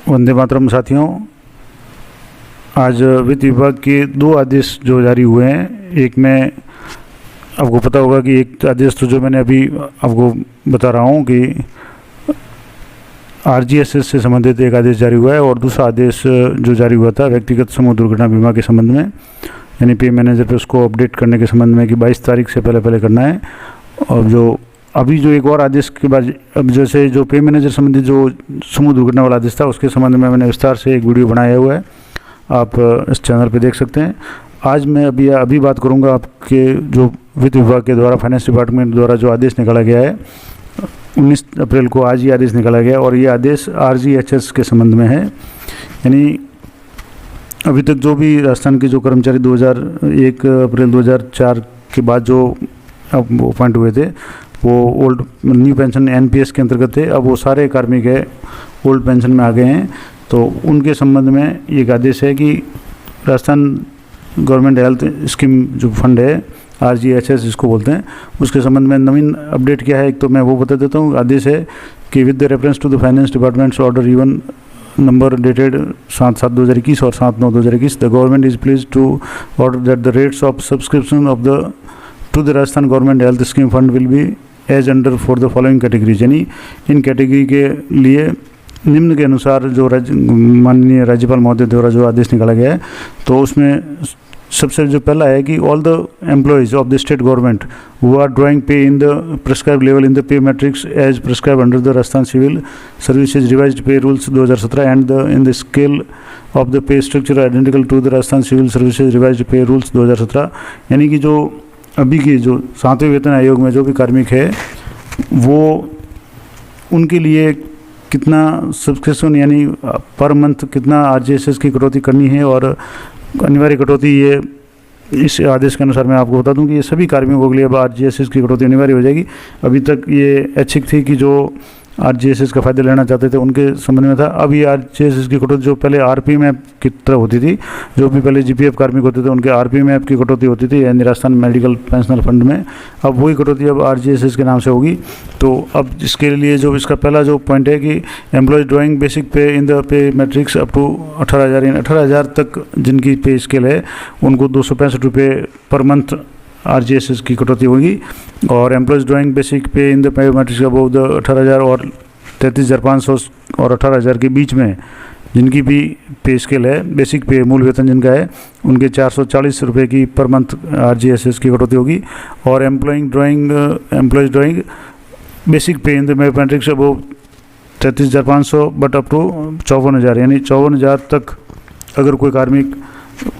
वंदे मातरम साथियों, आज वित्त विभाग के दो आदेश जो जारी हुए हैं। एक में आपको पता होगा कि एक आदेश तो जो मैंने अभी आपको बता रहा हूँ कि आरजीएसएस से संबंधित एक आदेश जारी हुआ है, और दूसरा आदेश जो जारी हुआ था व्यक्तिगत समूह दुर्घटना बीमा के संबंध में, यानी पे मैनेजर पे उसको अपडेट करने के संबंध में कि 22 तारीख से पहले करना है। और जो अभी जो एक और आदेश के बाद, अब जैसे जो पे मैनेजर संबंधित जो समूह दुर्घटना वाला आदेश था उसके संबंध में मैंने विस्तार से एक वीडियो बनाया हुआ है, आप इस चैनल पे देख सकते हैं। आज मैं अभी बात करूंगा आपके जो वित्त विभाग के द्वारा, फाइनेंस डिपार्टमेंट द्वारा जो आदेश निकाला गया है 19 अप्रैल को, आज ये आदेश निकाला गया और ये आदेश आरजीएचएस के संबंध में है। यानी अभी तक जो भी राजस्थान के जो कर्मचारी 1 अप्रैल 2004 के बाद जो अपॉइंट हुए थे वो ओल्ड न्यू पेंशन एनपीएस के अंतर्गत थे, अब वो सारे कार्मिक है ओल्ड पेंशन में आ गए हैं। तो उनके संबंध में एक आदेश है कि राजस्थान गवर्नमेंट हेल्थ स्कीम जो फंड है आरजीएचएस जिसको बोलते हैं, उसके संबंध में नवीन अपडेट क्या है एक तो मैं वो बता देता हूँ। आदेश है कि with the reference to the finance department's order even number dated 7/7/2021 और 7/9/2021, the government is please to order that the rates of subscription of the to the Rajasthan government health scheme fund will be as under for the following categories. यानी इन category के लिए निम्न के अनुसार जो माननीय राज्यपाल महोदय द्वारा जो आदेश निकाला गया है, तो उसमें सबसे जो पहला है कि all the employees of the state government who are drawing pay in the prescribe level in the pay matrix as prescribe under the Rajasthan civil services revised pay rules 2017 and the in the scale of the pay structure identical to the Rajasthan civil services revised pay rules 2017। यानी कि जो अभी की जो 7वें वेतन आयोग में जो भी कार्मिक है वो उनके लिए कितना सब्सक्रिप्शन यानी पर मंथ कितना आरजीएसएस की कटौती करनी है, और अनिवार्य कटौती ये इस आदेश के अनुसार मैं आपको बता दूं कि ये सभी कार्मिकों के लिए अब आरजीएसएस की कटौती अनिवार्य हो जाएगी। अभी तक ये ऐच्छिक थी कि जो आरजीएसएस का फ़ायदा लेना चाहते थे उनके संबंध में था। अब ये आरजीएसएस की कटौती जो पहले आरपी मैप की तरह होती थी, जो भी पहले जीपीएफ कार्मिक होते थे उनके आरपी मैप की कटौती होती थी यानी राजस्थान मेडिकल पेंशनर फंड में, अब वही कटौती अब आरजीएसएस के नाम से होगी। तो अब इसके लिए जो इसका पहला जो पॉइंट है कि employees drawing basic pay in the pay matrix up to 18,000 यानी 18,000 तक जिनकी पे स्केल है उनको 265 रुपये पर मंथ आरजीएसएस की कटौती होगी, और employees drawing basic pay in the pay matrix above the 18,000 और 33,500 और 18,000 के बीच में जिनकी भी पे स्केल है, बेसिक पे मूल वेतन जिनका है, उनके 440 रुपये की पर मंथ आरजीएसएस की कटौती होगी। और employees drawing basic pay in the matrix above 33,500 but up to 54,000 यानी 54,000 तक अगर कोई कार्मिक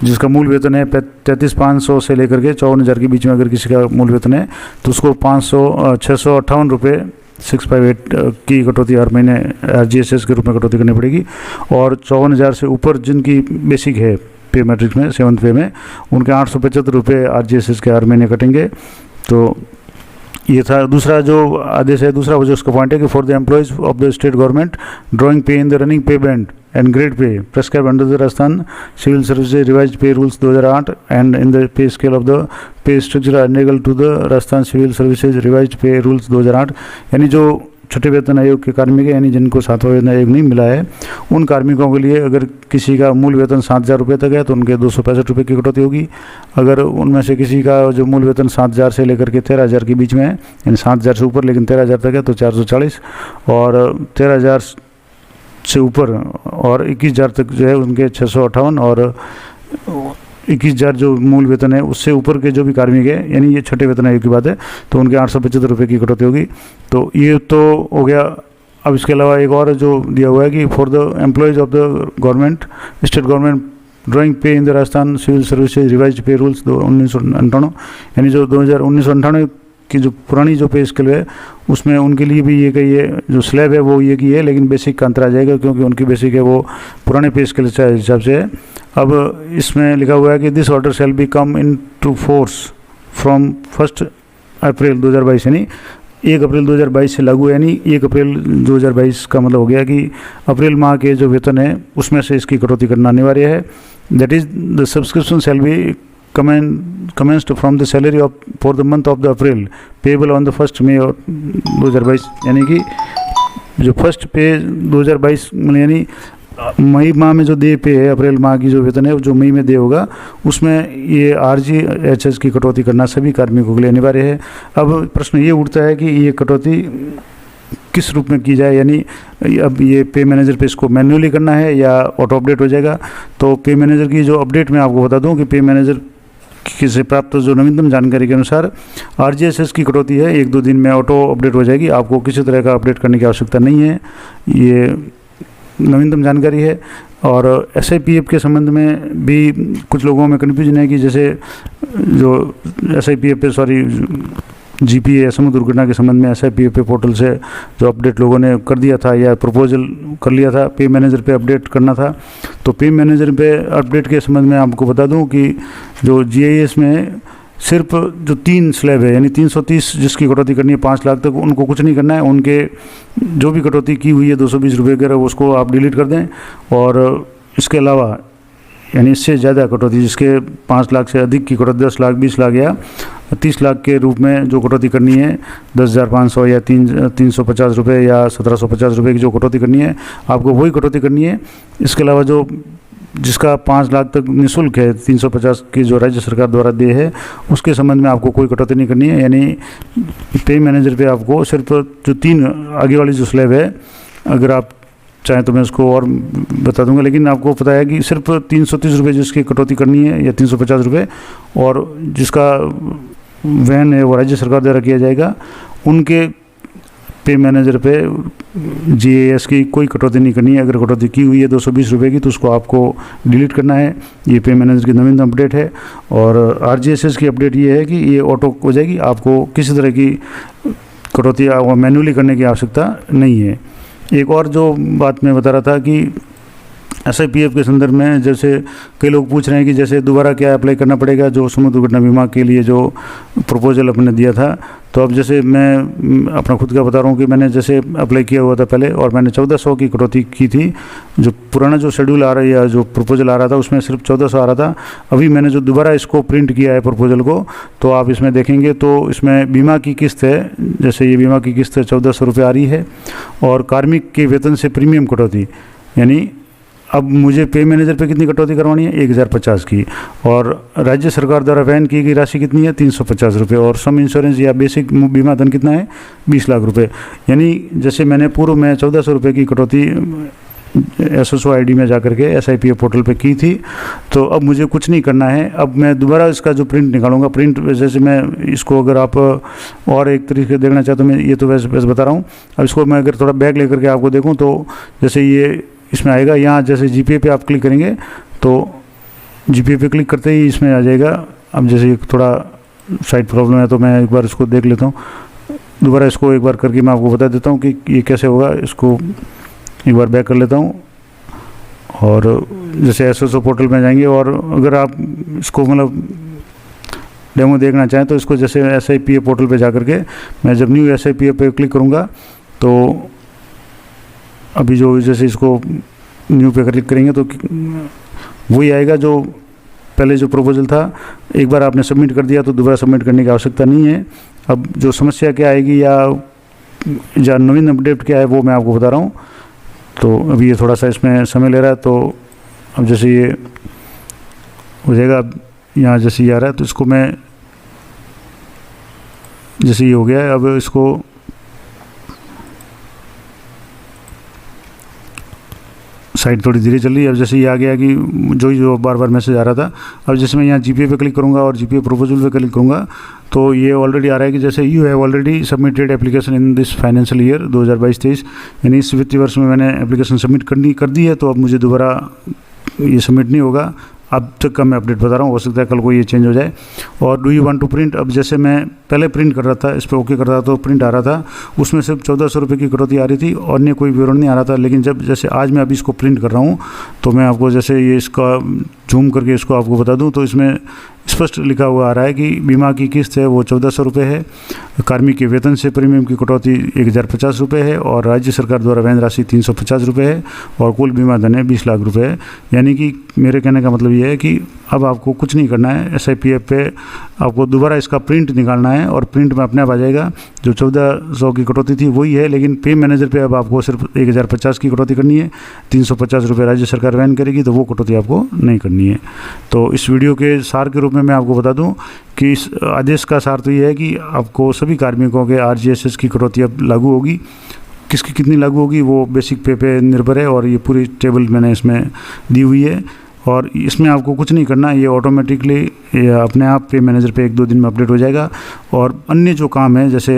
जिसका मूल वेतन है 33,500 से लेकर के 54,000 के बीच में अगर किसी का मूल वेतन है तो उसको 658 रुपये 658 की कटौती हर महीने आरजीएसएस के रूप में कटौती करनी पड़ेगी। और 54,000 से ऊपर जिनकी बेसिक है पे मैट्रिक्स में 7th पे में उनके 875 रुपये आरजीएसएस के हर महीने कटेंगे। तो ये था दूसरा जो आदेश है। दूसरा जो उसका पॉइंट है कि for the employees of the state government drawing pay in the running pay band and grade pay prescribe under the Rajasthan civil services revised pay rules 2008 and in the pay scale of the pay structure identical to the Rajasthan civil services revised pay rules 2008। यानी जो छठे वेतन आयोग के कार्मिक है यानी जिनको 7वां वेतन आयोग नहीं मिला है, उन कार्मिकों के लिए अगर किसी का मूल वेतन 7,000 रुपये तक है तो उनके 265 रुपये की कटौती होगी। अगर उनमें से किसी का जो मूल वेतन 7,000 से लेकर के 13,000 के बीच में है यानी 7,000 से ऊपर लेकिन 13,000 तक है तो 440, और 13,000 से ऊपर और 21,000 तक जो है उनके 658, और 21,000 जो मूल वेतन है उससे ऊपर के जो भी कार्मिक है यानी ये छठे वेतन आयोग की बात है तो उनके 875 रुपये की कटौती होगी। तो ये तो हो गया। अब इसके अलावा एक और जो दिया हुआ है कि for the employees of the government state government drawing pay in the Rajasthan civil services revised pay rules 1998 यानी जो 1998 की जो पुरानी जो पे स्केल है उसमें उनके लिए भी ये कि ये जो स्लैब है वो ये की है, लेकिन बेसिक का अंतर आ जाएगा क्योंकि उनकी बेसिक है वो पुराने पे स्केल के हिसाब से है। अब इसमें लिखा हुआ है कि this order shall be come in to force from 1 April 2022 यानी 1 अप्रैल 2022 से लागू, यानी 1 अप्रैल 2022 का मतलब हो गया कि अप्रैल माह के जो वेतन है उसमें से इसकी कटौती करना अनिवार्य है। That is the subscription shall be commenced from the salary of for the month of the April payable on the 1st May 2022 यानी कि जो फर्स्ट पे 2022 यानी मई माह में जो देय पे है, अप्रैल माह की जो वेतन है जो मई में देय होगा, उसमें ये RGHS की कटौती करना सभी कार्मिकों के लिए अनिवार्य है। अब प्रश्न ये उठता है कि ये कटौती किस रूप में की जाए, यानी अब ये पे मैनेजर पे इसको मैन्युअली करना है या ऑटो अपडेट हो जाएगा। तो पे मैनेजर की जो अपडेट मैं आपको बता दूं कि पे मैनेजर से प्राप्त जो नवीनतम जानकारी के अनुसार RGHS की कटौती है 1-2 दिन में ऑटो अपडेट हो जाएगी, आपको किसी तरह का अपडेट करने की आवश्यकता नहीं है, ये नवीनतम जानकारी है। और SIPF के संबंध में भी कुछ लोगों में कन्फ्यूजन है कि जैसे जो SIPF पे GPA समूह दुर्घटना के संबंध में SIPF पे पोर्टल से जो अपडेट लोगों ने कर दिया था या प्रपोजल कर लिया था, पे मैनेजर पे अपडेट करना था। तो पे मैनेजर पे अपडेट के संबंध में आपको बता दूं कि जो GIS में सिर्फ जो 3 स्लैब है, यानी 330 जिसकी कटौती करनी है 5 लाख तक, उनको कुछ नहीं करना है। उनके जो भी कटौती की हुई है 220 रुपये वगैरह, उसको आप डिलीट कर दें। और इसके अलावा यानी इससे ज़्यादा कटौती, जिसके 5 लाख से अधिक की कटौती 10 लाख, 20 लाख या 30 लाख के रूप में जो कटौती करनी है, 10,500 या 350 रुपये या 1,750 रुपये की जो कटौती करनी है, आपको वही कटौती करनी है। इसके अलावा जो जिसका 5 लाख तक निःशुल्क है, 350 की जो राज्य सरकार द्वारा दे है, उसके संबंध में आपको कोई कटौती नहीं करनी है। यानी पे मैनेजर पे आपको सिर्फ जो 3 आगे वाली जो स्लैब है, अगर आप चाहें तो मैं उसको और बता दूंगा, लेकिन आपको पता है कि सिर्फ 330 रुपये जिसकी कटौती करनी है या 350 रुपये, और जिसका वहन है वो राज्य सरकार द्वारा किया जाएगा, उनके पे मैनेजर पे GIS की कोई कटौती नहीं करनी है। अगर कटौती की हुई है 220 रुपये की, तो उसको आपको डिलीट करना है। ये पे मैनेजर की नवीनतम अपडेट है। और RGHS की अपडेट ये है कि ये ऑटो हो जाएगी, आपको किसी तरह की कटौती मैन्युअली करने की आवश्यकता नहीं है। एक और जो बात मैं बता रहा था कि SIPF के संदर्भ में जैसे कई लोग पूछ रहे हैं कि जैसे दोबारा क्या अप्लाई करना पड़ेगा जो समूह दुर्घटना बीमा के लिए जो प्रपोजल अपने दिया था। तो अब जैसे मैं अपना खुद का बता रहा हूँ कि मैंने जैसे अप्लाई किया हुआ था पहले, और मैंने 1400 की कटौती की थी। जो पुराना जो शेड्यूल आ रहा है या जो प्रपोजल आ रहा था उसमें सिर्फ 1400 आ रहा था। अभी मैंने जो दोबारा इसको प्रिंट किया है प्रपोजल को, तो आप इसमें देखेंगे तो इसमें बीमा की किस्त है, जैसे ये बीमा की किस्त 1400 रुपये आ रही है। और कार्मिक के वेतन से प्रीमियम कटौती, यानी अब मुझे पे मैनेजर पे कितनी कटौती करवानी है, 1050 की। और राज्य सरकार द्वारा वहन की गई राशि कितनी है, 350 रुपये। और सम इंश्योरेंस या बेसिक बीमा धन कितना है, 20 लाख रुपये। यानी जैसे मैंने पूर्व में 1400 रुपये की कटौती SSO ID में जा करके SIPF पोर्टल पे की थी, तो अब मुझे कुछ नहीं करना है। अब मैं दोबारा इसका जो प्रिंट निकालूंगा, प्रिंट जैसे मैं इसको अगर आप और एक तरीके देखना चाहते हो, मैं ये तो वैसे बता रहा हूँ। अब इसको मैं अगर थोड़ा बैक लेकर के आपको देखूँ तो जैसे ये इसमें आएगा, यहाँ जैसे GPA पे आप क्लिक करेंगे तो GPA पे क्लिक करते ही इसमें आ जाएगा। अब जैसे थोड़ा साइड प्रॉब्लम है तो मैं एक बार इसको देख लेता हूँ, दोबारा इसको एक बार करके मैं आपको बता देता हूँ कि ये कैसे होगा। इसको एक बार बैक कर लेता हूँ और जैसे SSO पोर्टल में जाएंगे, और अगर आप इसको मतलब डेमो देखना चाहें तो इसको जैसे SIPF पोर्टल पे जा करके मैं जब न्यू SIPF पे क्लिक करूँगा तो अभी जो जैसे इसको न्यू पे क्लिक करेंगे तो वही आएगा जो पहले जो प्रपोजल था। एक बार आपने सबमिट कर दिया तो दोबारा सबमिट करने की आवश्यकता नहीं है। अब जो समस्या क्या आएगी या नवीन अपडेट क्या है वो मैं आपको बता रहा हूँ। तो अभी ये थोड़ा सा इसमें समय ले रहा है, तो अब जैसे ये हो जाएगा। अब यहाँ जैसे ये आ रहा है तो इसको मैं जैसे ये हो गया है, अब इसको साइट थोड़ी धीरे चल रही है। अब जैसे ये आ गया कि जो बार बार मैसेज आ रहा था, अब जैसे मैं यहाँ GPA पे क्लिक करूँगा और GPA प्रपोजल पे क्लिक करूँगा तो ये ऑलरेडी आ रहा है कि जैसे you have already submitted application in this financial year 2022-23, यानी इस वित्तीय वर्ष में मैंने एप्लीकेशन सबमिट कर दी है, तो अब मुझे दोबारा ये सबमिट नहीं होगा। अब तक का मैं अपडेट बता रहा हूँ, हो सकता है कल को ये चेंज हो जाए। और do you want to print, अब जैसे मैं पहले प्रिंट कर रहा था, इस पर ओके कर रहा था तो प्रिंट आ रहा था, उसमें सिर्फ 1400 रुपये की कटौती आ रही थी, अन्य कोई विवरण नहीं आ रहा था। लेकिन जब जैसे आज मैं अभी इसको प्रिंट कर रहा हूँ तो मैं आपको जैसे ये इसका जूम करके इसको आपको बता दूँ तो इसमें स्पष्ट लिखा हुआ आ रहा है कि बीमा की किस्त है वो 1400 रुपये है, कार्मिक के वेतन से प्रीमियम की कटौती 1050 रुपये है, और राज्य सरकार द्वारा वहन राशि 350 रुपये है, और कुल बीमा धन है 20 लाख रुपये है। यानी कि मेरे कहने का मतलब ये है कि अब आपको कुछ नहीं करना है। SIPF पे आपको दोबारा इसका प्रिंट निकालना है और प्रिंट में अपने आप आ जाएगा। जो 1400 की कटौती थी वही है, लेकिन पे मैनेजर पे अब आपको सिर्फ 1050 की कटौती करनी है। 350 रुपये राज्य सरकार वहन करेगी, तो वो कटौती आपको नहीं करनी है। तो इस वीडियो के सार के रूप में मैं आपको बता दूं कि इस आदेश का सार तो ये है कि आपको सभी कार्मिकों के RGSS की कटौती अब लागू होगी। किसकी कितनी लागू होगी वो बेसिक पे निर्भर है, और ये पूरी टेबल मैंने इसमें दी हुई है। और इसमें आपको कुछ नहीं करना, ये ऑटोमेटिकली अपने आप पे मैनेजर पे 1-2 दिन में अपडेट हो जाएगा। और अन्य जो काम है, जैसे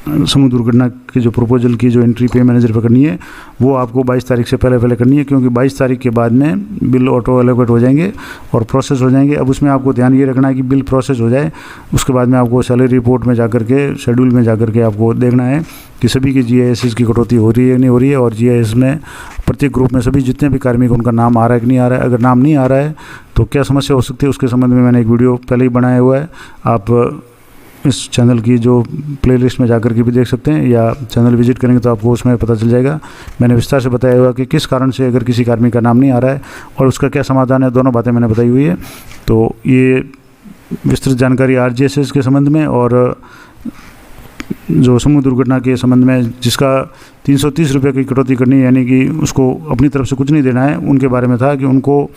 समूह दुर्घटना की जो प्रपोजल की जो एंट्री पे मैनेजर पे करनी है, वो आपको 22 तारीख से पहले करनी है, क्योंकि 22 तारीख के बाद में बिल ऑटो एलोकेट हो जाएंगे और प्रोसेस हो जाएंगे। अब उसमें आपको ध्यान ये रखना है कि बिल प्रोसेस हो जाए, उसके बाद में आपको सैलरी रिपोर्ट में जाकर के, शेड्यूल में जाकर के आपको देखना है कि सभी की GIS की कटौती हो रही है नहीं हो रही है, और GIS में प्रत्येक ग्रुप में सभी जितने भी कार्मिक उनका नाम आ रहा है कि नहीं आ रहा है। अगर नाम नहीं आ रहा है तो क्या समस्या हो सकती है, उसके संबंध में मैंने एक वीडियो पहले ही बनाया हुआ है। आप इस चैनल की जो प्लेलिस्ट में जाकर के भी देख सकते हैं, या चैनल विजिट करेंगे तो आपको उसमें पता चल जाएगा। मैंने विस्तार से बताया हुआ कि किस कारण से अगर किसी कार्मिक का नाम नहीं आ रहा है और उसका क्या समाधान है, दोनों बातें मैंने बताई हुई है। तो ये विस्तृत जानकारी RGSS के संबंध में और जो समूह दुर्घटना के संबंध में जिसका 330 रुपये की कटौती करनी है, यानी कि उसको अपनी तरफ से कुछ नहीं देना है, उनके बारे में था कि उनको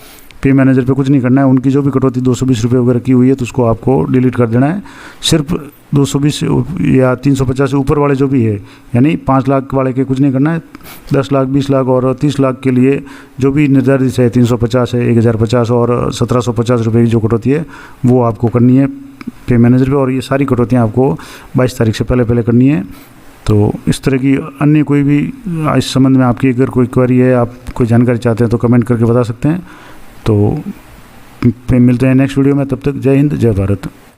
पे मैनेजर पे कुछ नहीं करना है। उनकी जो भी कटौती 220 रुपये वगैरह की हुई है तो उसको आपको डिलीट कर देना है। सिर्फ 220 या 350 से ऊपर वाले जो भी है, यानी 5 लाख वाले के कुछ नहीं करना है। 10 लाख, 20 लाख और 30 लाख के लिए जो भी निर्धारित है, 350 है, 1050 और 1750 रुपये की जो कटौती है वो आपको करनी है पे मैनेजर पे। और ये सारी कटौतियाँ आपको 22 तारीख से पहले करनी है। तो इस तरह की अन्य कोई भी इस संबंध में आपकी अगर कोई क्वेरी है, आप कोई जानकारी चाहते हैं तो कमेंट करके बता सकते हैं। तो मिलते हैं नेक्स्ट वीडियो में, तब तक जय हिंद, जय भारत।